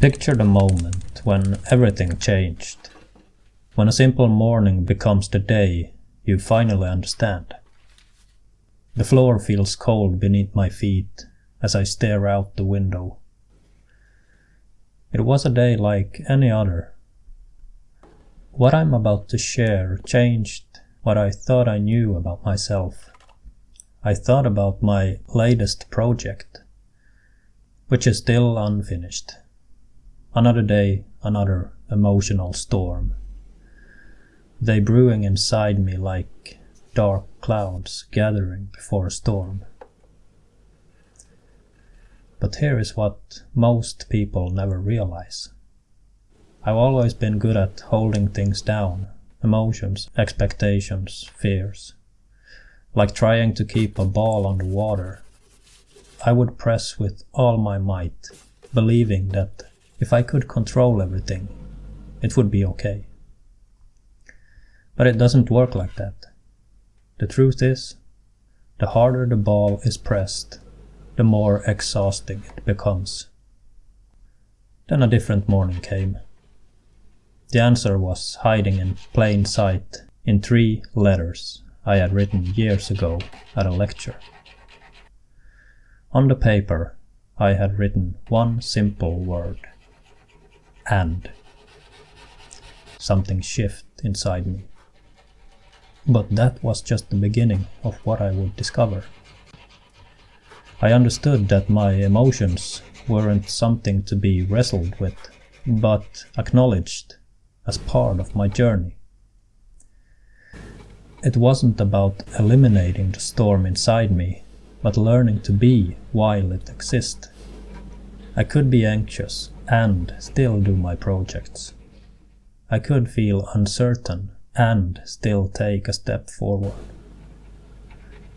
Picture the moment when everything changed. When a simple morning becomes the day you finally understand. The floor feels cold beneath my feet as I stare out the window. It was a day like any other. What I'm about to share changed what I thought I knew about myself. I thought about my latest project, which is still unfinished. Another day, another emotional storm. They brewing inside me like dark clouds gathering before a storm. But here is what most people never realize. I've always been good at holding things down, emotions, expectations, fears. Like trying to keep a ball on the water. I would press with all my might, believing that if I could control everything, it would be okay. But it doesn't work like that. The truth is, the harder the ball is pressed, the more exhausting it becomes. Then a different morning came. The answer was hiding in plain sight in 3 letters I had written years ago at a lecture. On the paper, I had written one simple word. And. Something shifted inside me. But that was just the beginning of what I would discover. I understood that my emotions weren't something to be wrestled with, but acknowledged as part of my journey. It wasn't about eliminating the storm inside me, but learning to be while it exists. I could be anxious and still do my projects. I could feel uncertain and still take a step forward.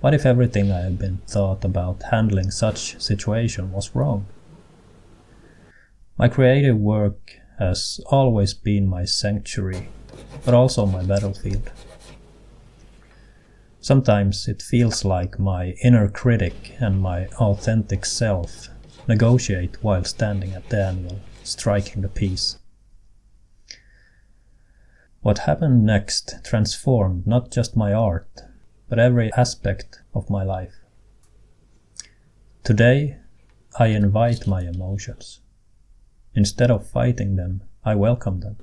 What if everything I had been taught about handling such situation was wrong? My creative work has always been my sanctuary, but also my battlefield. Sometimes it feels like my inner critic and my authentic self negotiate while standing at the anvil, striking the piece. What happened next transformed not just my art, but every aspect of my life. Today, I invite my emotions. Instead of fighting them, I welcome them.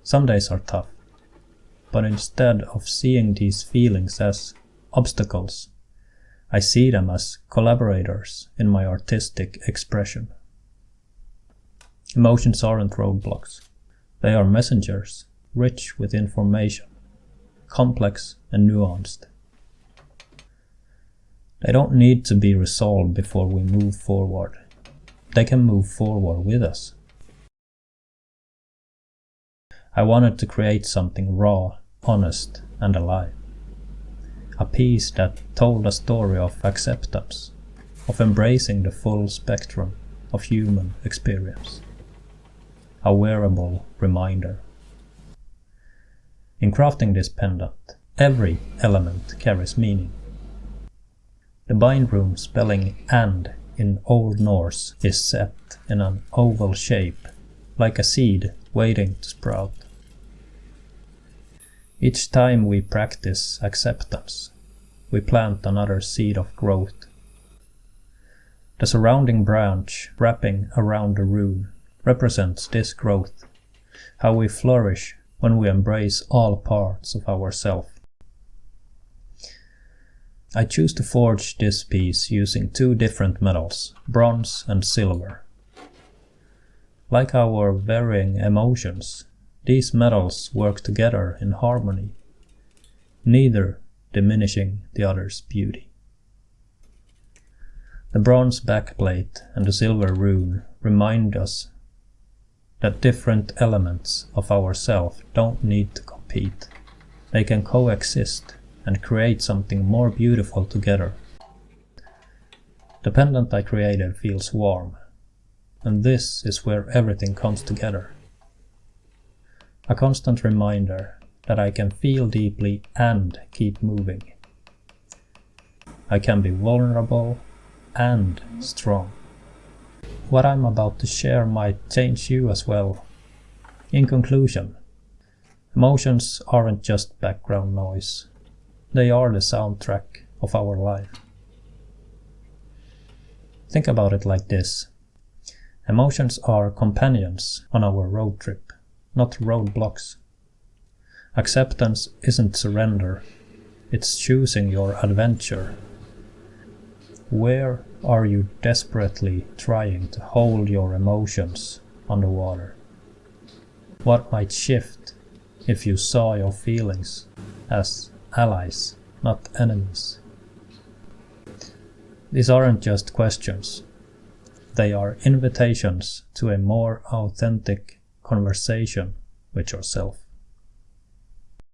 Some days are tough, but instead of seeing these feelings as obstacles, I see them as collaborators in my artistic expression. Emotions aren't roadblocks. They are messengers, rich with information, complex and nuanced. They don't need to be resolved before we move forward. They can move forward with us. I wanted to create something raw, honest and alive. A piece that told a story of acceptance, of embracing the full spectrum of human experience. A wearable reminder. In crafting this pendant, every element carries meaning. The bindroom spelling "and" in Old Norse is set in an oval shape, like a seed waiting to sprout. Each time we practice acceptance, we plant another seed of growth. The surrounding branch wrapping around the rune represents this growth, how we flourish when we embrace all parts of ourself. I choose to forge this piece using 2 different metals, bronze and silver. Like our varying emotions, these metals work together in harmony, neither diminishing the other's beauty. The bronze backplate and the silver rune remind us that different elements of ourself don't need to compete. They can coexist and create something more beautiful together. The pendant I created feels warm, and this is where everything comes together. A constant reminder that I can feel deeply and keep moving. I can be vulnerable and strong. What I'm about to share might change you as well. In conclusion, emotions aren't just background noise. They are the soundtrack of our life. Think about it like this. Emotions are companions on our road trip, not roadblocks. Acceptance isn't surrender, it's choosing your adventure. Where are you desperately trying to hold your emotions underwater? What might shift if you saw your feelings as allies, not enemies? These aren't just questions. They are invitations to a more authentic conversation with yourself.